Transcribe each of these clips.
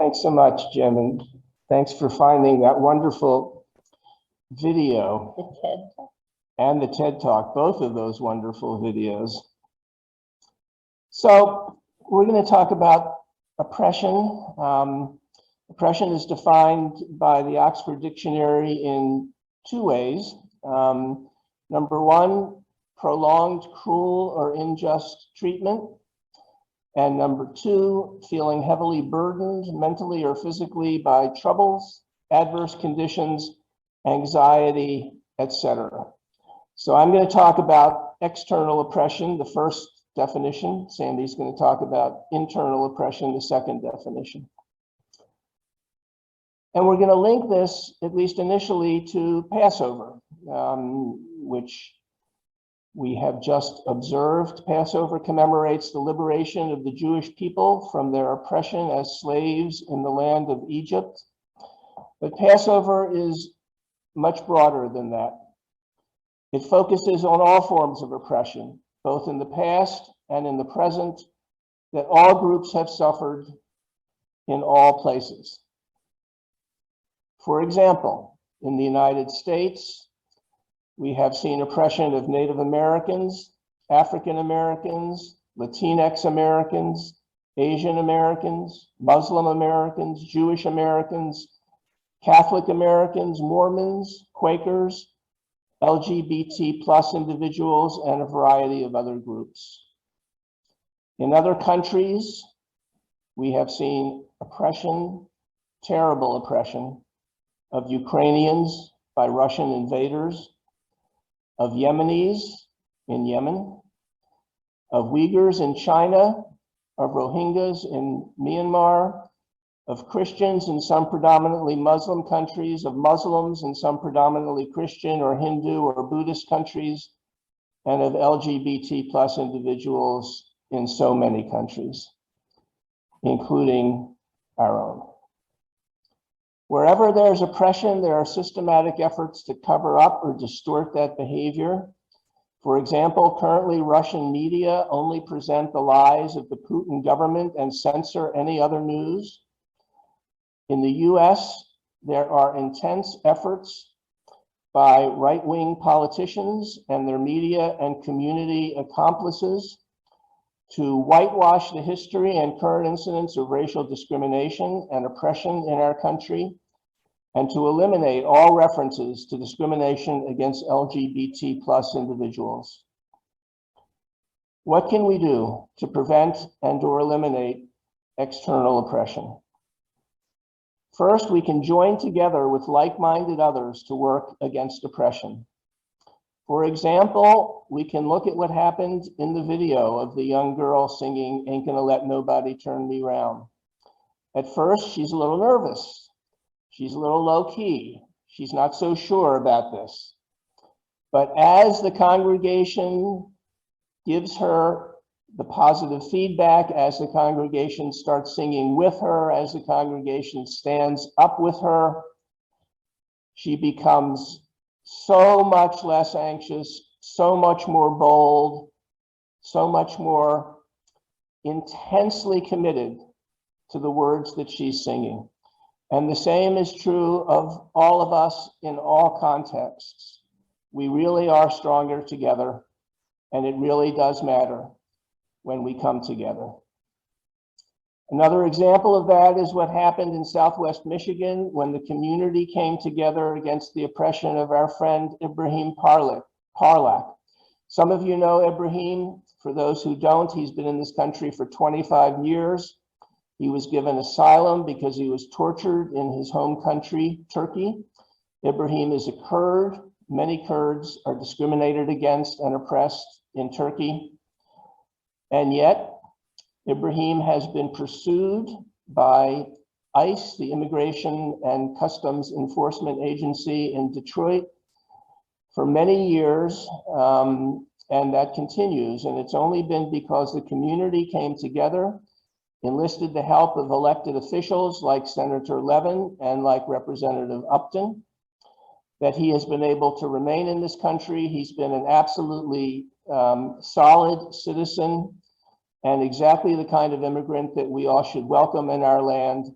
Thanks so much, Jim, and thanks for finding that wonderful video. The TED Talk. And the TED Talk, both of those wonderful videos. So we're going to talk about oppression. Oppression is defined by the Oxford Dictionary in two ways. Number one, prolonged cruel or unjust treatment. And number two, feeling heavily burdened mentally or physically by troubles, adverse conditions, anxiety, etc. So I'm going to talk about external oppression, the first definition. Sandy's going to talk about internal oppression, the second definition. And we're going to link this, at least initially, to Passover, which we have just observed. Passover commemorates the liberation of the Jewish people from their oppression as slaves in the land of Egypt. But Passover is much broader than that. It focuses on all forms of oppression, both in the past and in the present, that all groups have suffered in all places. For example, in the United States, we have seen oppression of Native Americans, African Americans, Latinx Americans, Asian Americans, Muslim Americans, Jewish Americans, Catholic Americans, Mormons, Quakers, LGBT plus individuals, and a variety of other groups. In other countries, we have seen oppression, terrible oppression, of Ukrainians by Russian invaders, of Yemenis in Yemen, of Uyghurs in China, of Rohingyas in Myanmar, of Christians in some predominantly Muslim countries, of Muslims in some predominantly Christian or Hindu or Buddhist countries, and of LGBT plus individuals in so many countries, including our own. Wherever there's oppression, there are systematic efforts to cover up or distort that behavior. For example, currently Russian media only present the lies of the Putin government and censor any other news. In the US, there are intense efforts by right-wing politicians and their media and community accomplices to whitewash the history and current incidents of racial discrimination and oppression in our country, and to eliminate all references to discrimination against LGBT plus individuals. What can we do to prevent and/or eliminate external oppression? First, we can join together with like-minded others to work against oppression. For example, we can look at what happened in the video of the young girl singing "Ain't Gonna Let Nobody Turn Me Round." At first, she's a little nervous. She's a little low-key. She's not so sure about this. But as the congregation gives her the positive feedback, as the congregation starts singing with her, as the congregation stands up with her, she becomes so much less anxious, so much more bold, so much more intensely committed to the words that she's singing. And the same is true of all of us in all contexts. We really are stronger together, and it really does matter when we come together. Another example of that is what happened in Southwest Michigan when the community came together against the oppression of our friend Ibrahim Parlak. Some of you know Ibrahim. For those who don't, he's been in this country for 25 years. He was given asylum because he was tortured in his home country, Turkey. Ibrahim is a Kurd. Many Kurds are discriminated against and oppressed in Turkey. And yet, Ibrahim has been pursued by ICE, the Immigration and Customs Enforcement Agency in Detroit, for many years, and that continues. And it's only been because the community came together, enlisted the help of elected officials like Senator Levin and like Representative Upton, that he has been able to remain in this country. He's been an absolutely solid citizen and exactly the kind of immigrant that we all should welcome in our land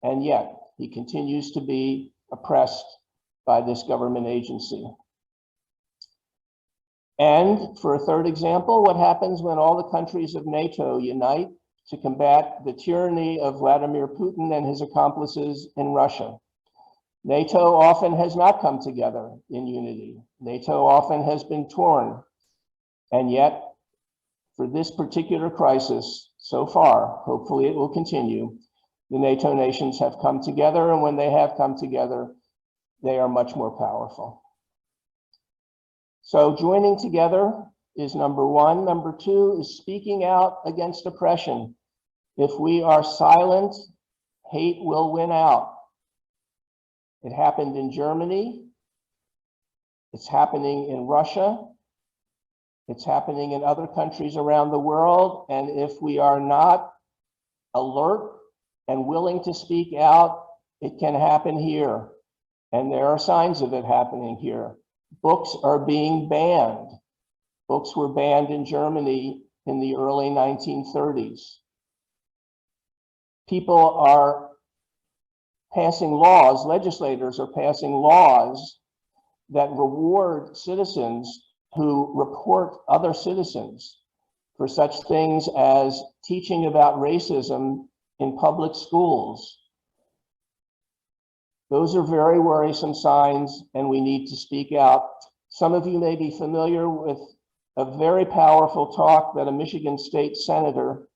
and yet he continues to be oppressed by this government agency. And for a third example, what happens when all the countries of NATO unite to combat the tyranny of Vladimir Putin and his accomplices in Russia? NATO often has not come together in unity. NATO often has been torn. And yet, for this particular crisis, so far, hopefully it will continue, the NATO nations have come together, and when they have come together, they are much more powerful. So joining together is number one. Number two is speaking out against oppression. If we are silent, hate will win out. It happened in Germany. It's happening in Russia. It's happening in other countries around the world. And if we are not alert and willing to speak out, it can happen here. And there are signs of it happening here. Books are being banned. Books were banned in Germany in the early 1930s. People are passing laws, legislators are passing laws that reward citizens who report other citizens for such things as teaching about racism in public schools. Those are very worrisome signs, and we need to speak out. Some of you may be familiar with a very powerful talk that a Michigan State Senator,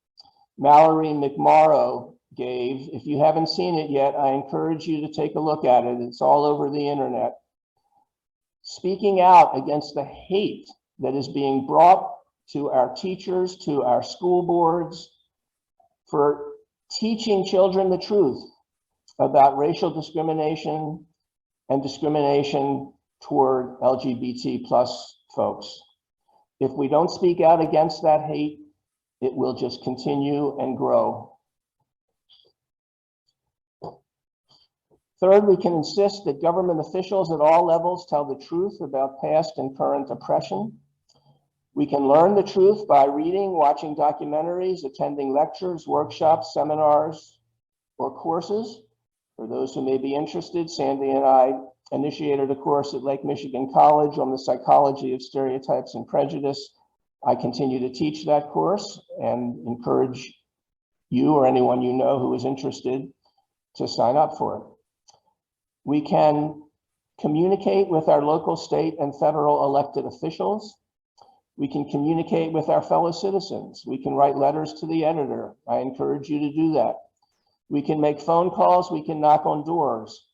Mallory McMorrow, gave. If you haven't seen it yet, I encourage you to take a look at it. It's all over the internet. Speaking out against the hate that is being brought to our teachers, to our school boards, for teaching children the truth about racial discrimination and discrimination toward LGBT plus folks. If we don't speak out against that hate, it will just continue and grow. Third, we can insist that government officials at all levels tell the truth about past and current oppression. We can learn the truth by reading, watching documentaries, attending lectures, workshops, seminars, or courses. For those who may be interested, Sandy and I initiated a course at Lake Michigan College on the psychology of stereotypes and prejudice. I continue to teach that course and encourage you or anyone you know who is interested to sign up for it. We can communicate with our local, state, and federal elected officials. We can communicate with our fellow citizens. We can write letters to the editor. I encourage you to do that. We can make phone calls. We can knock on doors.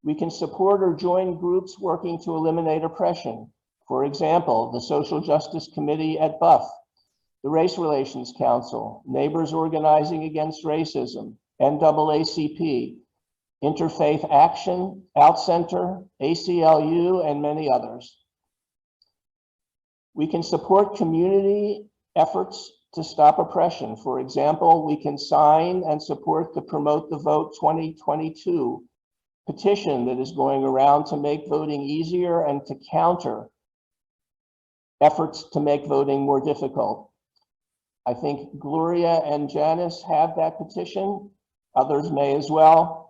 We can support or join groups working to eliminate oppression. For example, the Social Justice Committee at Buff, the Race Relations Council, Neighbors Organizing Against Racism, NAACP, Interfaith Action, Out Center, ACLU, and many others. We can support community efforts to stop oppression. For example, we can sign and support the Promote the Vote 2022 petition that is going around to make voting easier and to counter efforts to make voting more difficult. I think Gloria and Janice have that petition. Others may as well.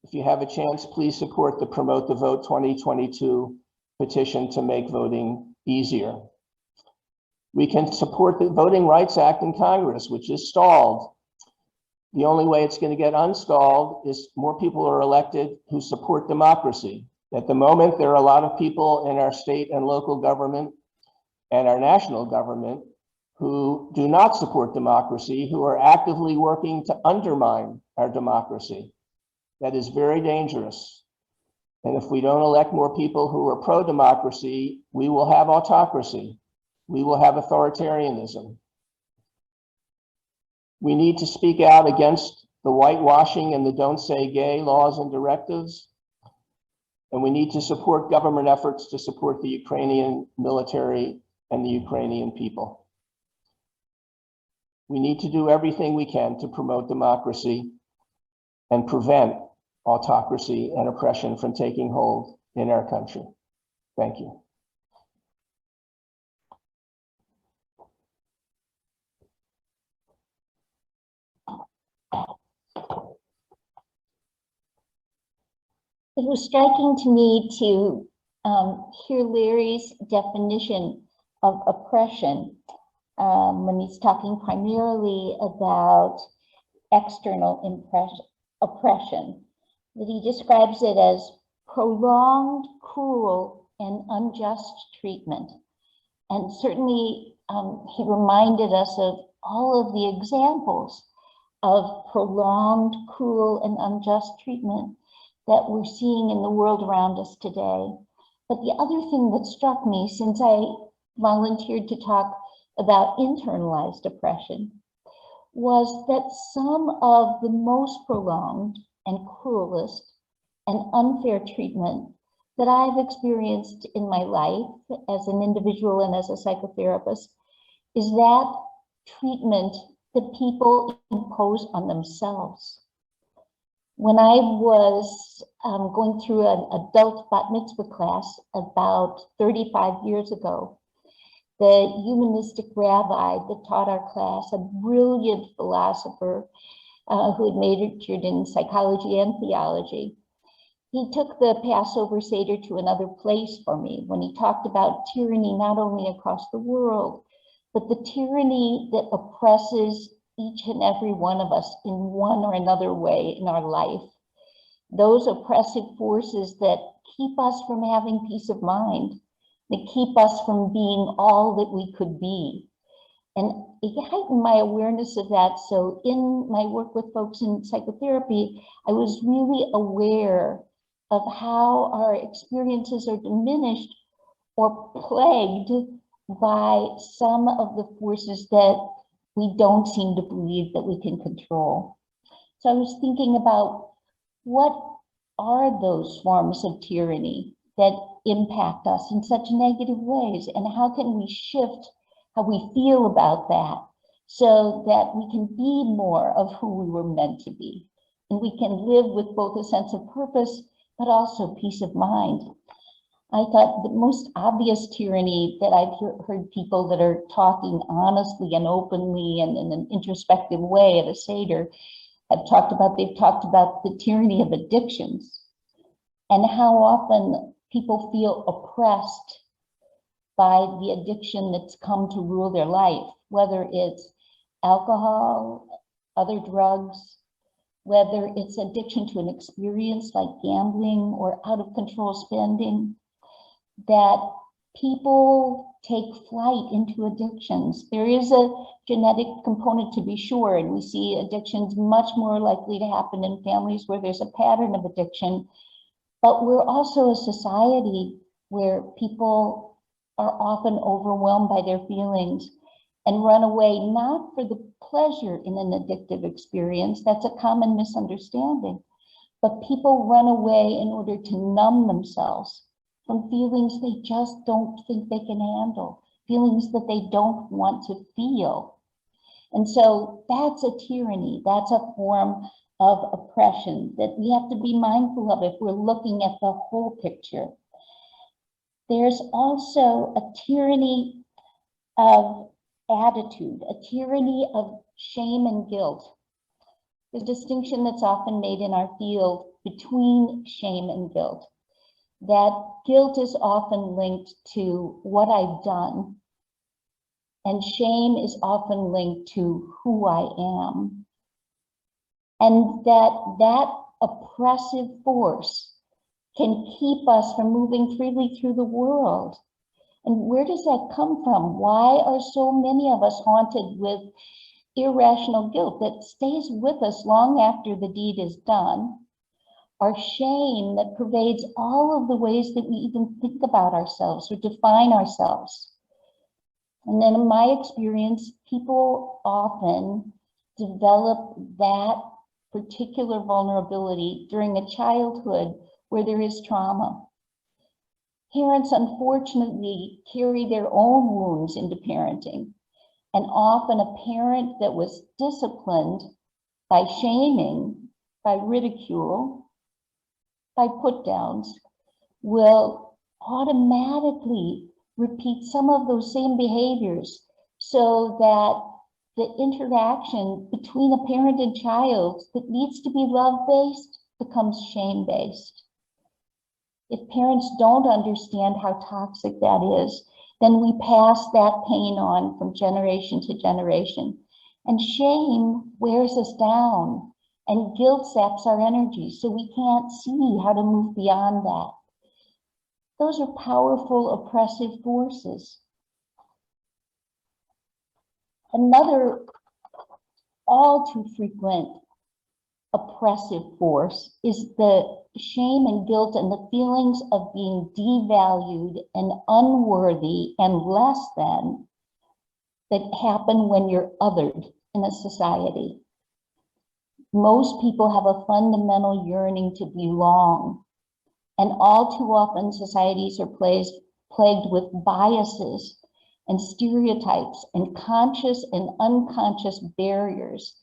If you have a chance, please support the Promote the Vote 2022 petition to make voting easier. We can support the Voting Rights Act in Congress, which is stalled. The only way it's going to get unstalled is more people are elected who support democracy. At the moment, there are a lot of people in our state and local government and our national government who do not support democracy, who are actively working to undermine our democracy. That is very dangerous. And if we don't elect more people who are pro-democracy, we will have autocracy. We will have authoritarianism. We need to speak out against the whitewashing and the Don't Say Gay laws and directives. And we need to support government efforts to support the Ukrainian military and the Ukrainian people. We need to do everything we can to promote democracy and prevent autocracy and oppression from taking hold in our country. Thank you. It was striking to me to hear Larry's definition of oppression when he's talking primarily about external oppression, that he describes it as prolonged, cruel, and unjust treatment. And certainly he reminded us of all of the examples of prolonged, cruel, and unjust treatment that we're seeing in the world around us today. But the other thing that struck me, since I volunteered to talk about internalized oppression, was that some of the most prolonged and cruelest and unfair treatment that I've experienced in my life as an individual and as a psychotherapist is that treatment that people impose on themselves. When I was going through an adult bat mitzvah class about 35 years ago, the humanistic rabbi that taught our class, a brilliant philosopher who had majored in psychology and theology, he took the Passover Seder to another place for me when he talked about tyranny not only across the world, but the tyranny that oppresses each and every one of us in one or another way in our life. Those oppressive forces that keep us from having peace of mind, that keep us from being all that we could be. And it heightened my awareness of that. So in my work with folks in psychotherapy, I was really aware of how our experiences are diminished or plagued by some of the forces that we don't seem to believe that we can control. So I was thinking about what are those forms of tyranny that impact us in such negative ways, and how can we shift how we feel about that so that we can be more of who we were meant to be, and we can live with both a sense of purpose but also peace of mind. I thought the most obvious tyranny that I've heard people that are talking honestly and openly and in an introspective way at a Seder have talked about, they've talked about the tyranny of addictions and how often people feel oppressed by the addiction that's come to rule their life, whether it's alcohol, other drugs, whether it's addiction to an experience like gambling or out of control spending, that people take flight into addictions. There is a genetic component to be sure, and we see addictions much more likely to happen in families where there's a pattern of addiction. But we're also a society where people are often overwhelmed by their feelings and run away, not for the pleasure in an addictive experience, that's a common misunderstanding, but people run away in order to numb themselves from feelings they just don't think they can handle, feelings that they don't want to feel. And so that's a tyranny, that's a form of oppression that we have to be mindful of if we're looking at the whole picture. There's also a tyranny of attitude, a tyranny of shame and guilt. The distinction that's often made in our field between shame and guilt. That guilt is often linked to what I've done, and shame is often linked to who I am. And that oppressive force can keep us from moving freely through the world. And where does that come from? Why are so many of us haunted with irrational guilt that stays with us long after the deed is done? Our shame that pervades all of the ways that we even think about ourselves or define ourselves. And then in my experience, people often develop that particular vulnerability during a childhood where there is trauma. Parents unfortunately carry their own wounds into parenting. And often a parent that was disciplined by shaming, by ridicule, by put downs, will automatically repeat some of those same behaviors so that the interaction between a parent and child that needs to be love-based becomes shame-based. If parents don't understand how toxic that is, then we pass that pain on from generation to generation. And shame wears us down, and guilt saps our energy, so we can't see how to move beyond that. Those are powerful oppressive forces. Another all too frequent oppressive force is the shame and guilt and the feelings of being devalued and unworthy and less than that happen when you're othered in a society. Most people have a fundamental yearning to belong, and all too often societies are plagued with biases and stereotypes and conscious and unconscious barriers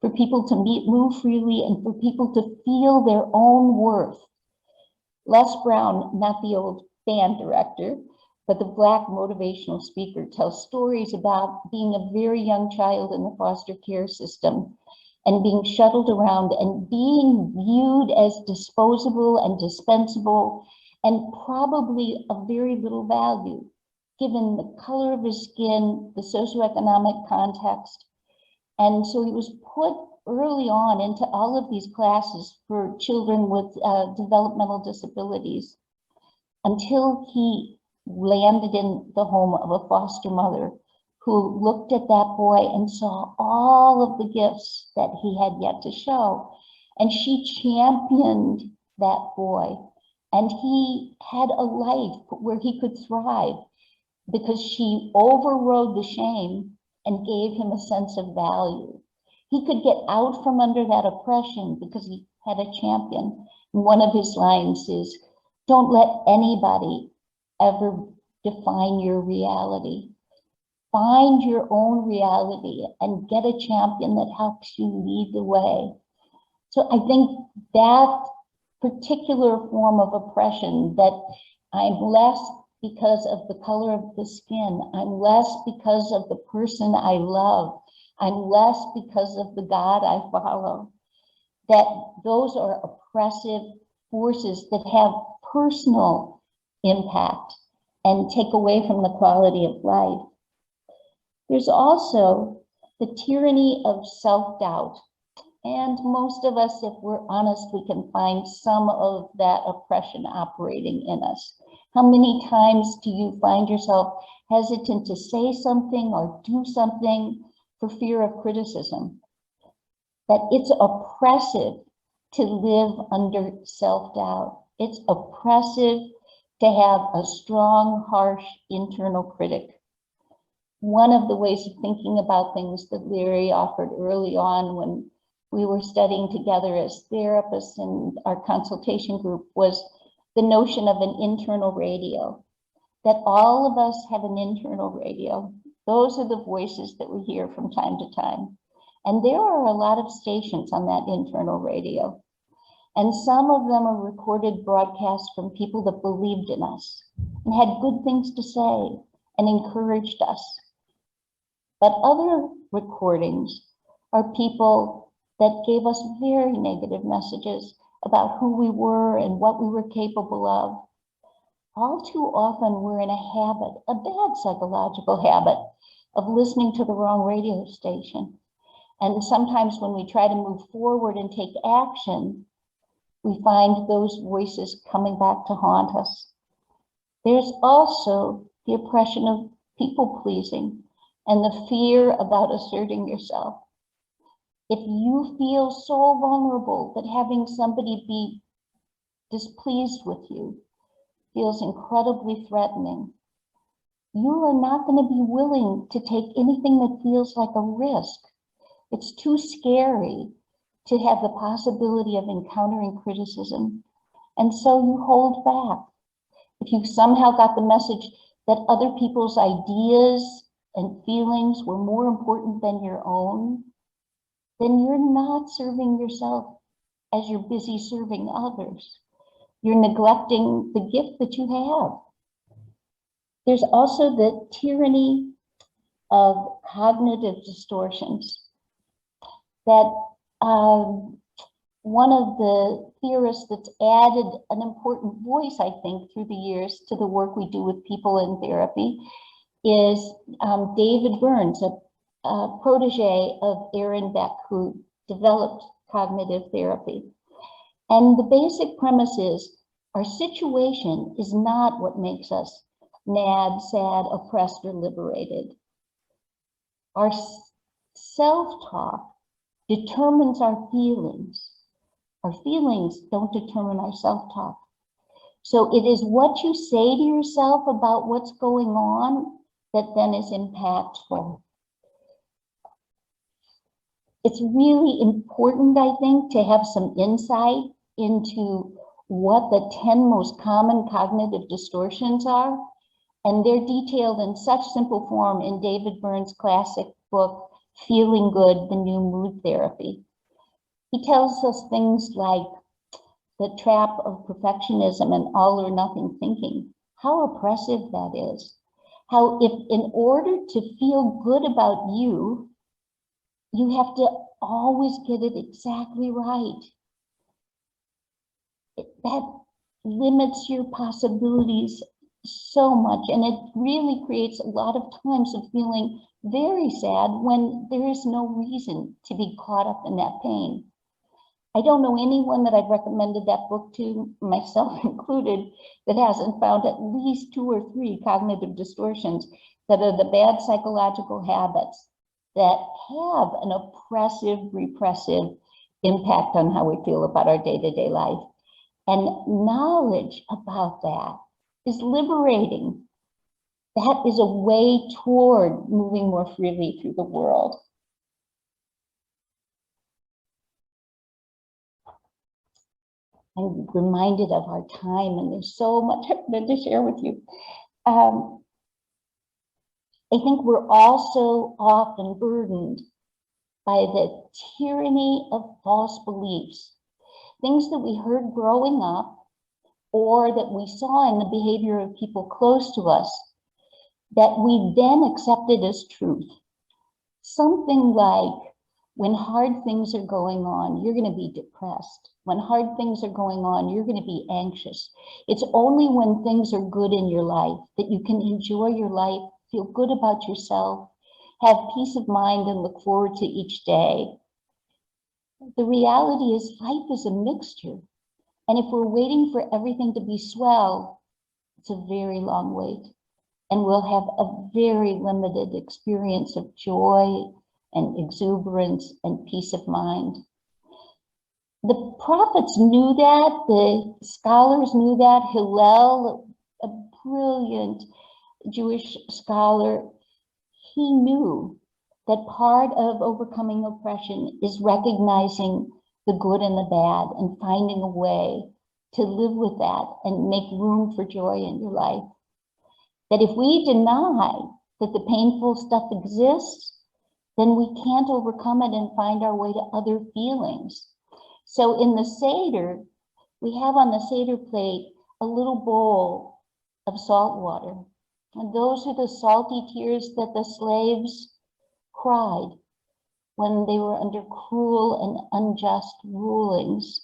for people to move freely and for people to feel their own worth. Les Brown, not the old band director, but the Black motivational speaker, tells stories about being a very young child in the foster care system and being shuttled around and being viewed as disposable and dispensable and probably of very little value, given the color of his skin, the socioeconomic context. And so he was put early on into all of these classes for children with developmental disabilities until he landed in the home of a foster mother who looked at that boy and saw all of the gifts that he had yet to show. And she championed that boy. And he had a life where he could thrive because she overrode the shame and gave him a sense of value. He could get out from under that oppression because he had a champion. And one of his lines is, "Don't let anybody ever define your reality. Find your own reality and get a champion that helps you lead the way." So I think that particular form of oppression, that I'm less because of the color of the skin, I'm less because of the person I love, I'm less because of the God I follow, that those are oppressive forces that have personal impact and take away from the quality of life. There's also the tyranny of self-doubt. And most of us, if we're honest, we can find some of that oppression operating in us. How many times do you find yourself hesitant to say something or do something for fear of criticism? That it's oppressive to live under self-doubt. It's oppressive to have a strong, harsh internal critic. One of the ways of thinking about things that Larry offered early on when we were studying together as therapists in our consultation group was the notion of an internal radio, that all of us have an internal radio. Those are the voices that we hear from time to time. And there are a lot of stations on that internal radio. And some of them are recorded broadcasts from people that believed in us and had good things to say and encouraged us. But other recordings are people that gave us very negative messages about who we were and what we were capable of. All too often we're in a habit, a bad psychological habit, of listening to the wrong radio station. And sometimes when we try to move forward and take action, we find those voices coming back to haunt us. There's also the oppression of people pleasing and the fear about asserting yourself. If you feel so vulnerable that having somebody be displeased with you feels incredibly threatening, you are not going to be willing to take anything that feels like a risk. It's too scary to have the possibility of encountering criticism. And so you hold back. If you somehow got the message that other people's ideas and feelings were more important than your own, then you're not serving yourself as you're busy serving others. You're neglecting the gift that you have. There's also the tyranny of cognitive distortions, that one of the theorists that's added an important voice, I think, through the years to the work we do with people in therapy is David Burns, a protege of Aaron Beck, who developed cognitive therapy. And the basic premise is our situation is not what makes us mad, sad, oppressed, or liberated. Our self-talk determines our feelings. Our feelings don't determine our self-talk. So it is what you say to yourself about what's going on that then is impactful. It's really important, I think, to have some insight into what the 10 most common cognitive distortions are. And they're detailed in such simple form in David Burns' classic book, Feeling Good, The New Mood Therapy. He tells us things like the trap of perfectionism and all or nothing thinking, how oppressive that is. How if in order to feel good about you, you have to always get it exactly right. That limits your possibilities so much, and it really creates a lot of times of feeling very sad when there is no reason to be caught up in that pain. I don't know anyone that I've recommended that book to, myself included, that hasn't found at least 2 or 3 cognitive distortions that are the bad psychological habits that have an oppressive, repressive impact on how we feel about our day-to-day life. And knowledge about that is liberating. That is a way toward moving more freely through the world. I'm reminded of our time, and there's so much I wanted to share with you. I think we're also often burdened by the tyranny of false beliefs, things that we heard growing up or that we saw in the behavior of people close to us that we then accepted as truth. Something like, when hard things are going on, you're going to be depressed. When hard things are going on, you're going to be anxious. It's only when things are good in your life that you can enjoy your life, feel good about yourself, have peace of mind, and look forward to each day. The reality is life is a mixture. And if we're waiting for everything to be swell, it's a very long wait. And we'll have a very limited experience of joy and exuberance and peace of mind. The prophets knew that, the scholars knew that. Hillel, a brilliant Jewish scholar, he knew that part of overcoming oppression is recognizing the good and the bad and finding a way to live with that and make room for joy in your life. That if we deny that the painful stuff exists, then we can't overcome it and find our way to other feelings. So in the Seder, we have on the Seder plate a little bowl of salt water. And those are the salty tears that the slaves cried when they were under cruel and unjust rulings.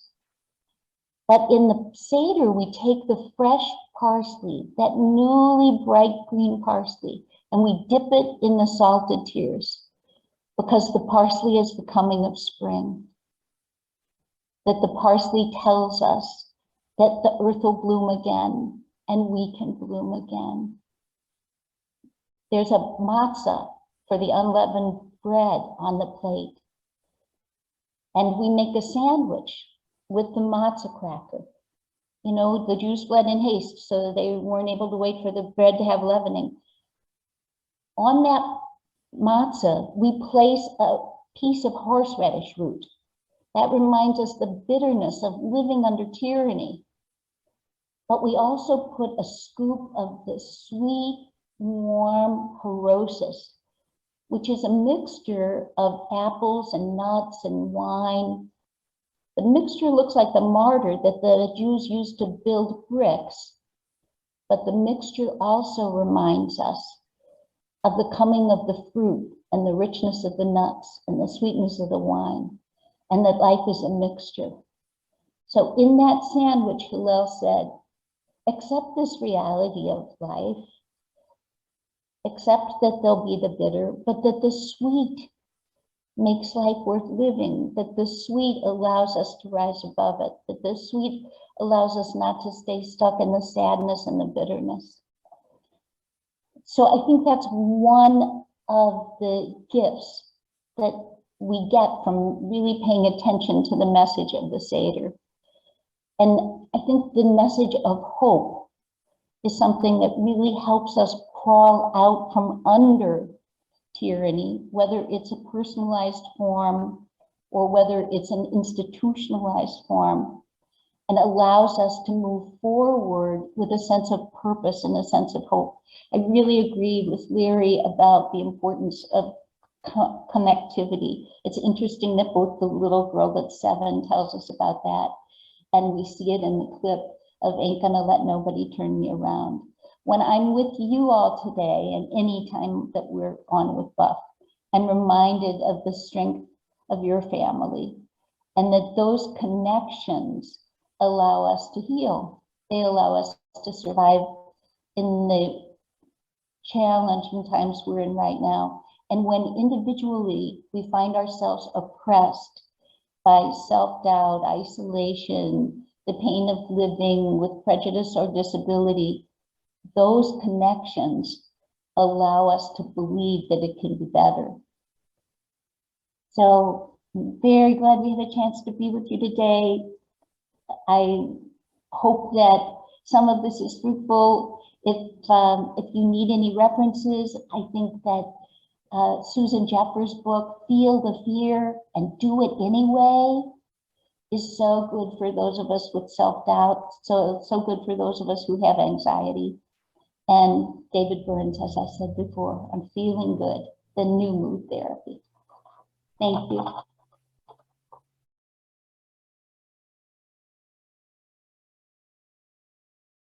But in the Seder, we take the fresh parsley, that newly bright green parsley, and we dip it in the salted tears, because the parsley is the coming of spring. That the parsley tells us that the earth will bloom again and we can bloom again. There's a matzah for the unleavened bread on the plate. And we make a sandwich with the matzah cracker. You know, the Jews fled in haste, so they weren't able to wait for the bread to have leavening. On that matzah, we place a piece of horseradish root. That reminds us the bitterness of living under tyranny. But we also put a scoop of the sweet, warm harosis, which is a mixture of apples and nuts and wine. The mixture looks like the mortar that the Jews used to build bricks, but the mixture also reminds us of the coming of the fruit and the richness of the nuts and the sweetness of the wine, and that life is a mixture. So in that sandwich, Hillel said, accept this reality of life, accept that there'll be the bitter, but that the sweet makes life worth living, that the sweet allows us to rise above it, that the sweet allows us not to stay stuck in the sadness and the bitterness. So I think that's one of the gifts that we get from really paying attention to the message of the Seder. And I think the message of hope is something that really helps us crawl out from under tyranny, whether it's a personalized form or whether it's an institutionalized form, and allows us to move forward with a sense of purpose and a sense of hope. I really agree with Larry about the importance of connectivity. It's interesting that both the little girl that's 7 tells us about that, and we see it in the clip of Ain't Gonna Let Nobody Turn Me Around. When I'm with you all today, and any time that we're on with Buff, I'm reminded of the strength of your family, and that those connections allow us to heal. They allow us to survive in the challenging times we're in right now. And when individually we find ourselves oppressed by self-doubt, isolation, the pain of living with prejudice or disability, those connections allow us to believe that it can be better. So I'm very glad we had a chance to be with you today. I hope that some of this is fruitful. If you need any references, I think that Susan Jeffers' book, Feel the Fear and Do It Anyway, is so good for those of us with self-doubt, so good for those of us who have anxiety. And David Burns, as I said before, I'm feeling good, the new mood therapy. Thank you.